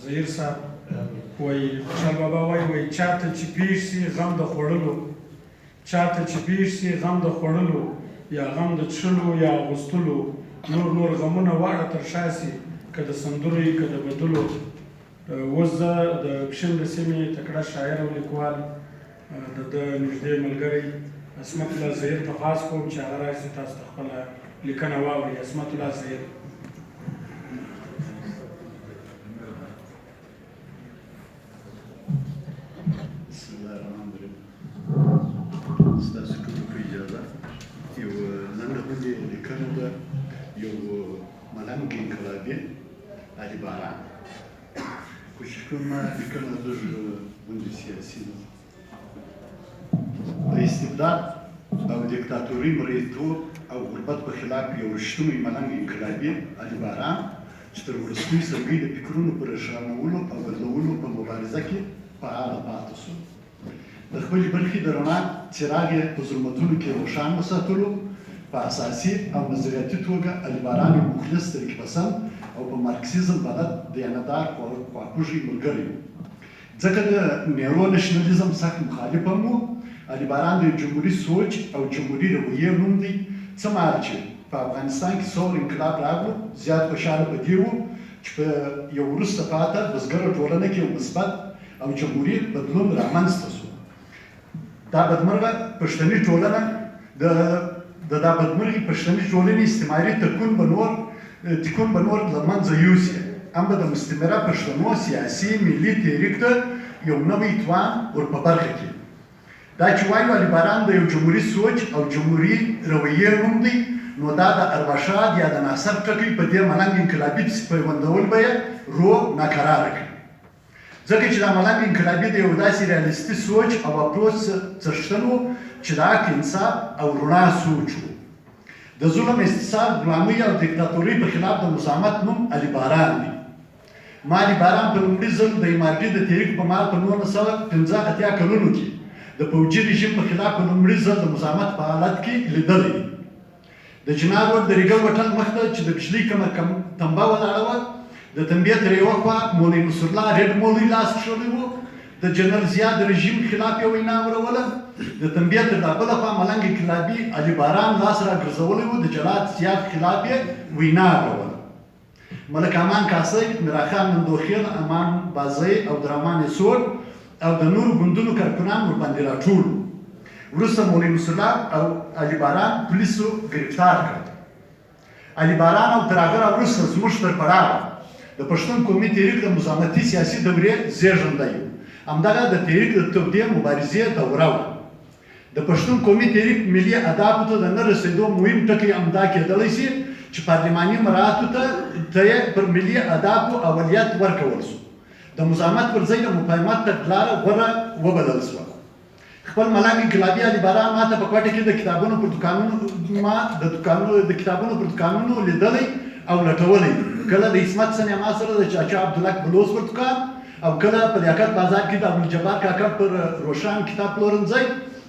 زهیر صاحب وایي خوشحال بابا وایي چاته چې پېښ سي غم د خوړلو چاته چې پېښ سي غم د خوړلو یا غم د څښلو یا اغوستلو نور غمونه واړه تر شا سي که د سندرو یي که د بدلو اوس زه د کشم د سیمې تکړه شاعر او لیکوال د ده نږدې ملګری عصمت الله زهیر ته خاص کوم چې هغه راشي تاسو ته خپله لیکنه واوري. عصمت الله زهیر. بسم الله الرحمن الرحیم. ستاسو ټولو په اجازه یو لنډه غونډې لیکنه ده یو ملنګ انقلابي علي باران. کوشش کوم لیکنه لږ غونډې سیاسي ده. د استبداد او دیکتاتوري مریتوب او غربت په خلاف یو رښتونی ملنګ انقلابي علي باران چې تر وروستیو سلګۍ د فکرونو په روښانولو او بدلولو په مبارزه کې فعاله پاتې شو. د خپلې برخې د رڼا څراغ یې په ظلمتونو کې روښان وساتلو. په اساسي او نظریاتي توګه علي باران یو مخلص طریق پسند او په مارکسیزم بلد دیانتدار خواخوږی ملګری و. ځکه د نیرو نشنلیزم سخت مخالف هم و. علي باران د جمهوري سوچ او جمهوري رویې نوم دی. څه مهال چې په افغانستان کې سور انقلاب راغلو زیات خوشحاله په دې وو چې په یو وروسته پاته بزګره ټولنه کې یو مثبت او جمهوري بدلون رامنځته شو. دا بدمرغه پښتني ټولنه د دا بدمرغې پښتني ټولنې استعماري تکون به نور له منځه یوسي. هم به د مستمره پښتنو سیاسي ملي تحریک ته یو نوی توان ور په برخه کړي. دا چې وایو علي باران د یو جمهوري سوچ او جمهوري رویې نوم دی نو دا د ارواښاد یا د ناصر ټکی په دې ملنګ انقلابي پسې پیوندول به یې ناکراره کړي. ځکه چې دا ملنګ انقلابي د یو داسې ریالیستي سوچ او اپروچ څښتن و چې د حق انصاف او رڼا سوچ و. د ظلم استثار غلامۍ او دیکتاتورۍ په خلاف د مزاحمت نوم علي باران دی. ما علي باران په لومړي ځل د امارګي د تحریک په مهال په 1985 کلونو کې د پوځي رژیم په خلاف په لومړي ځل د مزاحمت په حالت کې لیدلی دی. د چنار روډ د ریګل وطن مخته چې د بجلۍ کومه تنبه ولاړه وه د تنبې تر یوه خوا مولوي نصرالله رډ مولوي لاس کښلی و. د جنرال ضیا د رژیم خلاف یې وینا وروله. د تنبې تر دا بله خوا ملنګ انقلابي علي باران لاس راګرځولی و. د جلات ضیا خلاف یې وینا وروله. ملک امان کاسۍ، میراخان مندوخیل، امان بازۍ او درمان سور او د نورو ګوندونو کارکنان ورباندې راټول وو. وروسته مولوي نصرالله او علي باران پولیسو ګرفتار کړل. علي باران او تر هغه راوروسته زموږ تر پړاوه د پښتون قومي تحریک د مزاحمتي سیاسي دورې زېږنده یو. همدغه د تحریک د تودې مبارزې دوره وه. د پښتون قومي تحریک ملي اهدافو ته د نه رسېدو مهم ټکی همدا کېدلی شي چې پارلماني مراعاتو ته یې پر ملي اهدافو اولویت ورکول شو. د مزاحمت پر ځای د مقاومت تګلاره غوره وبلل شوه. خپل ملنګ انقلابي علي باران ما ته په کوټه کې د کتابونو پر دوکانونو لیدلی او لټولی. کله د عصمت سینما سره د چاچا عبدالحق بلوز پر دوکان او کله په لیاقت بازار کې د عبدالجبار کاکا پر روشن کتاب پلورنځی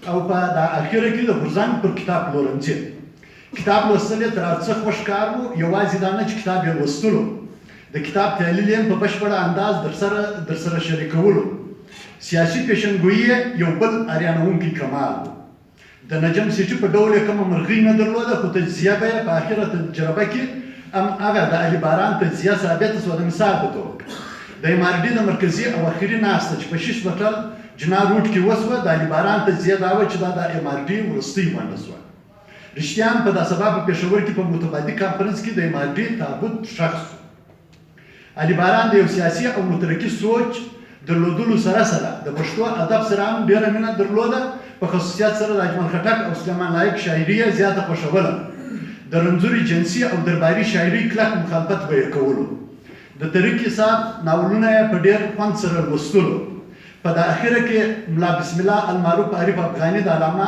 او په اخره کې د غورځنګ پر کتاب پلورنځي. کتاب لوستل یې تر هر څه خوښ کار و. یوازې دا نه چې کتاب یې لوستلو، د کتاب تحلیل یې په بشپړه انداز درسره شریکولو. سیاسي پیشنګویي یو بل اریانوونکی کمال و. د نجم سیټي په ډول یې کومه مرغۍ نه درلوده خو تجزیه به یې په اخره تجربه کې هغه د علي باران تجزیه ثابته شوه. د مثال په توګه د امارډي د مرکزي او اخري ناسته چې په 6 بټل جنا روډ کې وسوه د علي باران تجزیه دا وه چې دا د امارډي وروستۍ غونډه شوه. رښتیا هم په دا سبا په پېښور کې په متبادي کانفرنس کې د امارډي تابوت ښخ شو. علي باران د یو سیاسي او مترقي سوچ درلودلو سره د پښتو ادب سره هم ډېره مینه درلوده. په خصوصیت سره د اجمل خټک او سلیمان لایق شاعري یې زیاته خوښوله. د رنځوري جنسي او درباري شاعري کلک مخالفت به یې کولو. د طریق صاحب ناولونه یې په ډېر خوند سره لوستلو. په د اخره کې ملا بسم الله المعروف عارف افغاني د علامه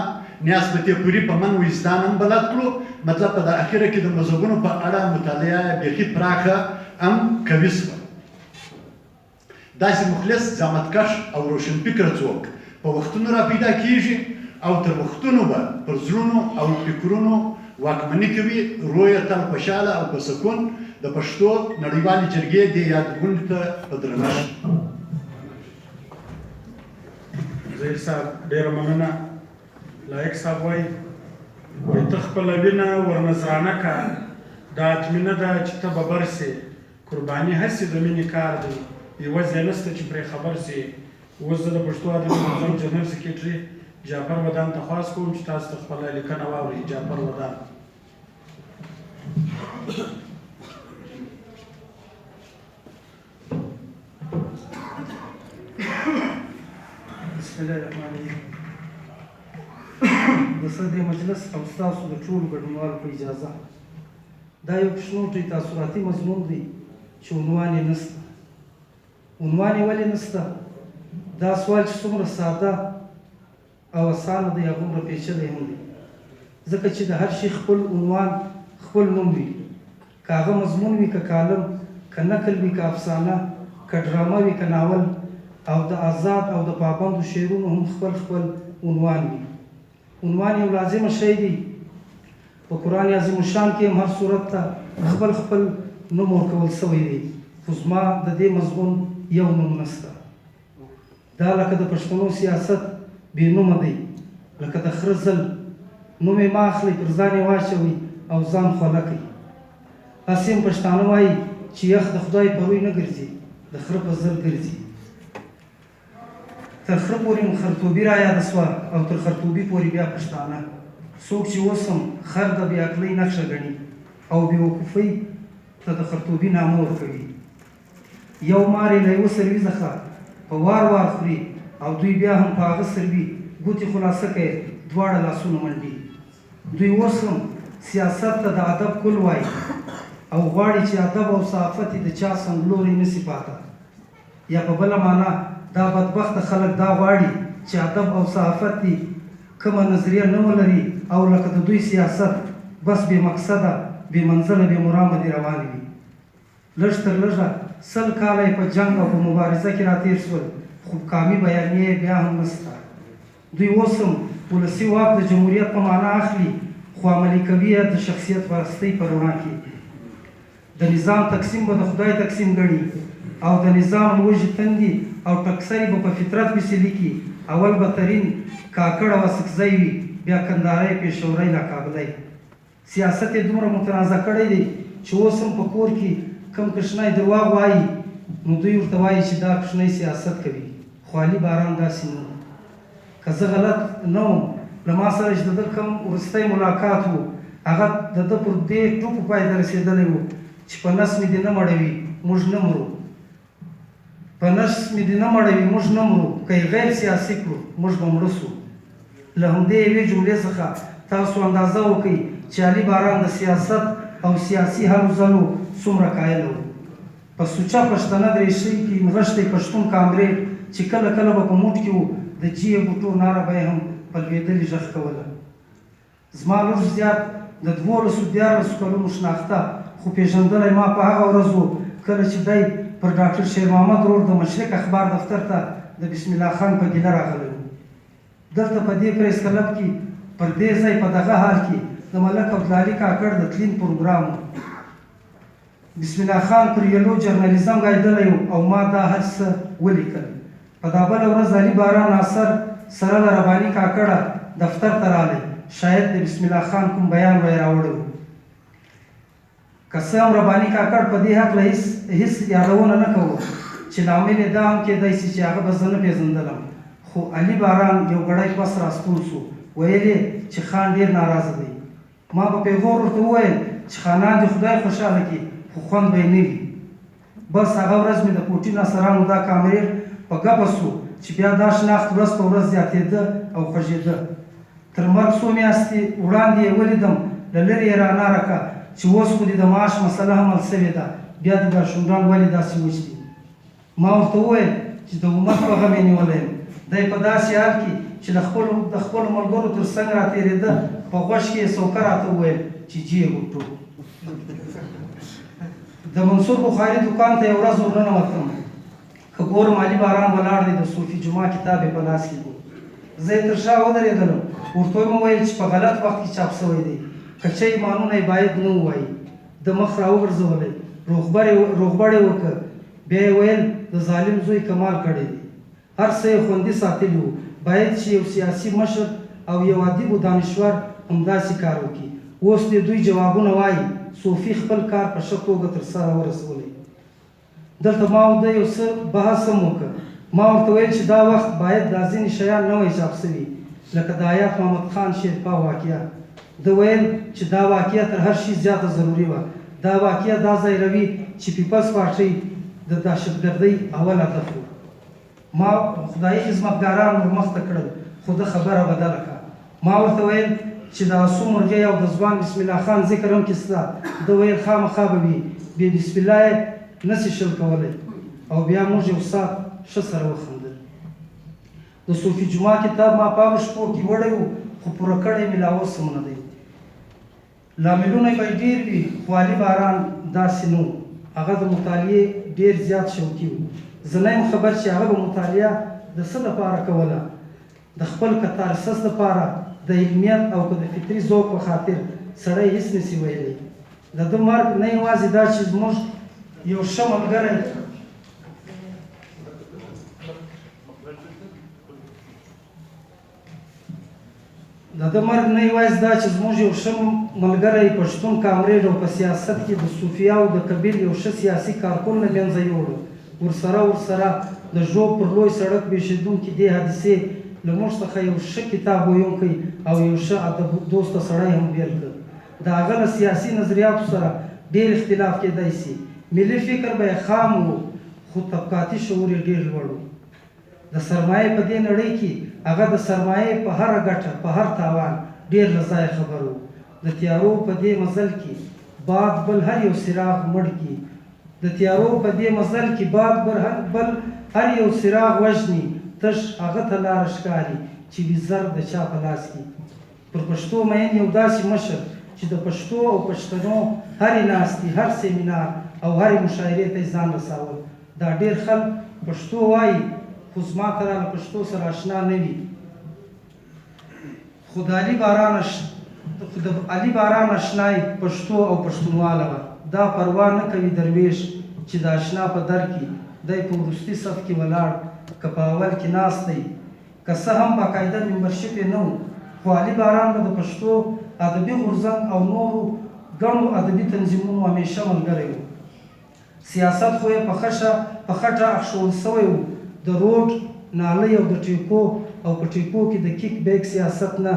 نیاز فتح پوري په من وجدان هم بلد کړو. مطلب په د اخره کې د مذهبونو په اړه مطالعه بیخي پراخه هم قوي شوه. داسې مخلص، زحمتکش او روشنفکره څوک په وختونو را پیدا کېږي او تر وختونو به پر زړونو او فکرونو واکمني کوي رویه تل خوشحاله او په سکون د پښتو نړیوالې جرګې دې یادګونې ته په درنښت. زهیر صاحب ډېره مننه. لایق صاحب وایي ته خپله وینه ورنذرانه که دا اطمینه ده چې ته به بر سې قرباني هسې د مینې کار دی یوازې نشته چې پرې خبر سې. اوس زه د پښتو ادبي منظم جنرال سکرټري جعفر ودان ته خواست کوم چې تاسو ته خپله لیکنه واورئ. جعفر ودان. بسم الله الرحمن الرحیم. د صدر مجلس او ستاسو د ټولو ګډونوالو په اجازه دا یو کوچنی تاثراتي مضمون دی چې عنوان یې نشته. عنوان یې ولې نشته؟ دا سوال چې څومره ساده او اسانه دی هغومره پیچلی هم دی، ځکه چې د هر شي خپل عنوان خپل نوم وي، که هغه مضمون وي، که کالم، که نقل وي، که افسانه، که ډرامه وي، که ناول، او د آزاد او د پابندو شعرونو هم خپل خپل عنوان وي. عنوان یو لازمه شی دی. په قرآن عظیم الشان کې هم هر صورت ته خپل خپل نوم ورکول سوی دی، خو زما د دې مضمون یو نوم نشته. دا لکه د پښتنو سیاست بې نومه دی، لکه د خره زل نوم یې مه اخلئ، پر ځان یې واچوئ او ځان خوله کوي. هسې هم پښتانه وایي چې یخ د خدای په روی نه ګرځي، د خره په زل ګرځي. تر خره پورې مو خرطوبي را یاده سوه او تر خرطوبي پورې بیا پښتانه. څوک چې اوس هم خر د بې عقلۍ نښه ګڼي او بې وقوفۍ ته د خرطوبي نامه ورکوي. یو مار یې له یوه سروي څخه په وار وار خوري او دوی بیا هم په هغه سروي ګوتې خلاصه کوي، دواړه لاسونه منډي. دوی اوس هم سیاست ته د ادب کل وایي او غواړي چې ادب او صحافت یې د چا څنګلوری نسي پاته. یا په بله معنا دا بدبخته خلک دا غواړي چې ادب او صحافت دې کومه نظریه نه ولري او لکه د دوی سیاست بس بې مقصده، بې منزله، بې مرامه دې روان وي. لږ تر لږه 100 کاله یې په جنګ او په مبارزه کې راتېر شول، خو کامي بیانیې بیا هم نشته. دوی اوس هم ولسي واک د جمهوریت په معنا اخلي، خو عملي کوي یې د شخصیت پرستۍ په رڼا کې. د نظام تقسیم به د خدای تقسیم ګڼي او د نظام لوږې تندي او ټکسرې به په فطرت پسې لیکي. اول به ترین کاکړ او اسکزی وي، بیا کندهاری، پېښوری، ناکابلی. سیاست یې دومره متنازع کړی دی چې اوس هم په کور کې کوم کوچنی درواغ وایي نو دوی ورته وایي چې دا کوچنی سیاست کوي، خو علي باران داسې نه و. که زه غلط نه وم، له ما سره چې د ده کوم وروستی ملاقات و هغه د ده پر دې ټکو پای ته رسېدلی و چې په نس مې دې نه مړوي موږ نه مرو، په نس مې دې نه مړوي موږ نه مرو، که یې غیر سیاسي کړو موږ به مړه سو. له همدې یوې جملې څخه تاسو اندازه وکړئ چې علي باران د سیاست او سیاسي هلو ځلو څومره قایل و. په سوچه پښتنه دریشۍ کې نغښتی پښتون کامرې چې کله کله به په موټ کې و د جي بوټو ناره به یې هم په لوېدلې غږ کوله. زما لور زیات د 12-14 کلونو شناخته، خو پېژندلی ما په هغه ورځ و کله چې دی پر ډاکټر شیر محمد رور د مشرق اخبار دفتر ته د بسم الله خان په ګیله راغلی و. دلته په دې پریس کلب کې پر دې ځای په دغه حال کې د ملک عبدالعلي کاکړ د تلین پروګرام و. بسم الله خان پر یلو جرنالیزم غایدلی و او ما دا هر څه ولیکل. په دا بله ورځ علي باران ناصر سره له رباني کاکړه دفتر ته راغلی، شاید د بسم الله خان کوم بیان به یې راوړی و. که څه هم رباني کاکړ په دې هکله هېڅ یادونه نه کوو چې لامل یې دا هم کېدی شي چې هغه به زه نه پېژندلم، خو علي باران یو ګړی پس راستون سو. ویل یې چې خان ډېر ناراضه دی. ما په پیغور ورته وویل چې خانان دې خدای خوشحاله کړي خو خوند به یې نه وي. بس هغه ورځ مې د کوټي ناصرانو دا کامریر په ګپه سو چې بیا دا شناخت ورځ په ورځ زیاتېده او خوږېده. تر مرګ څو میاشتې وړاندې یې ولیدم، له لرې یې راناره کړه چې اوس خو دې د معاش مسله هم حل سوې ده، بیا دې دا شونډان ولې داسې وچ دي. ما ورته وویل چې د امت په غم یې نیولی یم. دی په داسې حال کې چې د خپلو ملګرو تر څنګ راتېرېده، په غوږ کې یې سوکه راته وویل چې جی ګوټو. د منصور بخاري دکان ته یو ورځ ورننوتم، که ګورم علي باران ولاړ دی، د صوفي جمعه کتاب یې په لاس کې و. زه یې تر شا ودرېدلم، ورته مې وویل چې په غلط وخت کې چاپ سوی دی. کچه ایمانونه یې باید نه ووایي د مخ راوګرځولی روغبړ یې وکړ بیا یې ویل د ظالم زوی کمال کړی دی هر څه یې خوندي ساتلي وو باید چې یو سیاسي مشر او یو ادیب و دانشور همداسې کار وکړي اوس دې دوی جوابونه وایي صوفي خپل کار په ښه توګه ترسره ورسولی دلته ما د یو څه بحث هم وکړ ما ورته ویل چې دا وخت باید دا ځینې شیان نوی چاپ سوي لکه د آیات محمد خان شیرپا واقعه ده ویل چې دا واقعه تر هر شي زیاته ضروري وه دا واقعه دا ځایروي چې پیپلز پارټۍ د دهشتګردۍ اول هدف و ما خدایي خدمتګاران ور مخته کړل خو ده خبره بدله کړه ما ورته ویل چې د آسو مرغۍ او د ځوان بسم الله خان ذکر هم کې شته ده ویل خامخا به وي بې بسم الله یې نسي شل کولی او بیا موږ یو ساعت ښه سره وخندل د صوفي جمعه کتاب ما په هغو شپو کې وړی و خو پوره کړی مې لا اوس هم نه دی لاملونه به یې ډېر وي خو علي باران داسې نه و هغه د مطالعې ډېر زیات شوقي و زه نه یم خبر چې هغه به مطالعه د څه لپاره کوله د خپل کتارسس لپاره د علمیت او که د فطري ذوق په خاطر سړی هېڅ نسي ویلی د ده مرګ نه یوازې دا چې زموږ یو ښه ملګری د ده مرګ نه یوازې دا چې زموږ یو ښه ملګری پښتون کامرېډ او په سیاست کې د صوفیاو د قبیل یو ښه سیاسي کارکون له منځه یوړو ورسره د ژوب پر لوی سړک بېشېدونکي دې حادثې له موږ څخه یو ښه کتاب ویونکی او یو ښه ادب دوسته سړی هم بېل کړ د هغه له سیاسي نظریاتو سره ډېر اختلاف کېدی سي ملي فکر به یې خام و خو طبقاتي شعور یې ډېر لوړ و د سرمایې په دې نړۍ کې هغه د سرمایې په هره ګټه په هر تاوان ډېر له ځایه خبر و د تیارو په دې مزل کې باد بل هر یو څراغ مړ کړي د تیارو په دې مزل کې باد بل هر یو څراغ وژني تش هغه ته لاره ښکاري چې وي زر د چا په لاس کې پر پښتو مین یو داسې مشر چې د پښتو او پښتنو هرې ناستې هر سیمینار او هرې مشاعرې ته یې ځان رساول دا ډېر خلک پښتو وایي خو زما کره له پښتو سره اشنا نه وي خو د علي باران اشنای پښتو او پښتونواله وه دا پروا نه کوي درویش چې د اشنا په در کې دی په وروستي صف کې ولاړ که په اول کې ناست دی که څه هم باقاعده ممبرشپ یې نه و خو علي باران به د پښتو ادبي غورځنګ او نورو ګڼو ادبي تنظیمونو همیشه ملګری و سیاست خو یې په خټه اخښول سوی و د روډ نالۍ او د ټیپو او په ټیپو کې د کیک بیک سیاست نه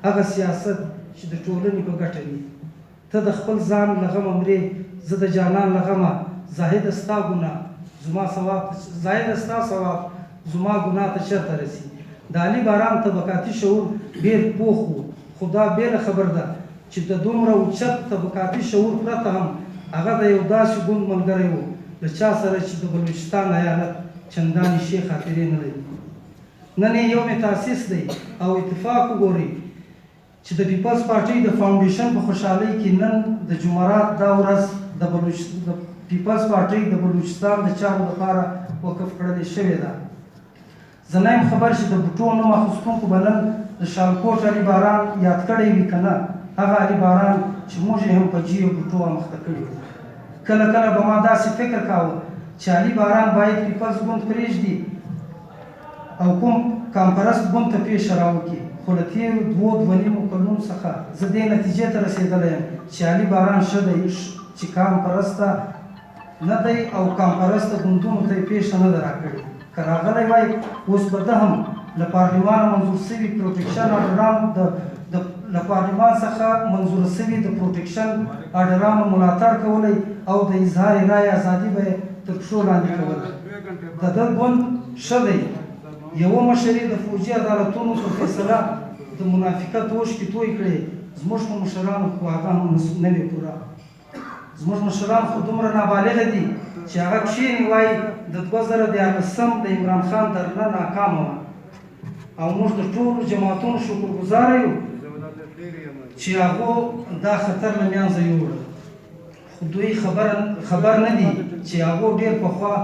هغه سیاست چې د ټولنې په ګټه وي ته د خپل ځان له غمه مرې زه د جانان له غمه زاهده ستا ثواب زما ګناه ته چېرته رسي د علي باران طبقاتي شعور ډېر پوخ و خو دا بېله خبر ده چې د دومره اوچت طبقاتي شعور پرته هم هغه د یو داسې ګوند ملګری و له چا سره چې د بلوچستان ایالت چندانې ښې خاطرې نه لري نن یې یوم تاسیس دی او اتفاق وګورئ چې د پیپلز پارټۍ د فاونډیشن په خوشحالۍ کې نن د جمعرات دا ورځ د پیپلز پارټۍ د بلوچستان د چارو لپاره وقف کړلې شوې ده زه نه یم خبر چې د بوټو نوم اخیستونکو به نن د شالکوټ علي باران یاد کړی وي که نه هغه علي باران چې موږ یې هم په جیو بوټو امخته کړي وو کله کله به ما داسې فکر کاوه چې علي باران باید پیپلز ګوند پرېږدي او کوم کامپرست ګوند ته پیښه راوکړي خو له تېرو 2.5 کلونو څخه زه دې نتیجې ته رسېدلی یم چې علي باران ښه دی چې کامپرسته نه دی او کامپرسته ګوندونو ته یې پیښه نه ده راکړې که راغلی وای اوس به ده هم له پارلمانه منظور سوي پروټیکشن اډرانو له پارلمان څخه منظوره سوي د پروټیکشن اډرانو ملاتړ کولی او د اظهار رایې ازادي به یې تر پښو لاندې کوله د ده ګوند ښه دی یوه مشر یې د فوجي عدالتونو په فیصله د منافقت اوښکې توی کړې زموږ په مشرانو خو هغه هم نه وي پوره زموږ مشران خو دومره نابالغه دي چې هغه کښېني وایي د 2014 د عمران خان درنه ناکامه وه او موږ د ټولو جماعتونو شکرګزاره یو چې هغو دا خطر له منځه یووړ خو دوی خبر نه دي چې هغو ډېر پخوا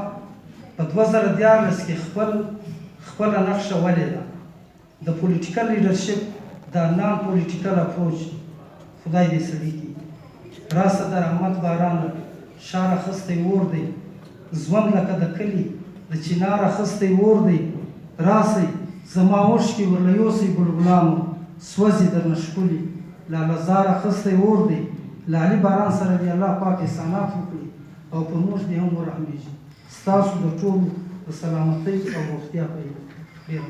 په 2014 کې خپله نقشه ولې ده د پولیټیکل لیډرشپ د نان پولیټیکل اپروچ خدای دې سړي کړي. راسه د رحمت بارانه شار اخستی اور دی، ژوند لکه د کلي د چنار اخستی اور دی. راسئ زما اوښکې ورله یوسئ بلبلانو، سوځي درنه ښکلي لاله زار اخستی اور دی. لالي باران سره دې الله پاک احسانات وکړي او پر موږ دې هم ورحمېږي. ستاسو د ټولو د سلامتۍ او روغتیا په ډېره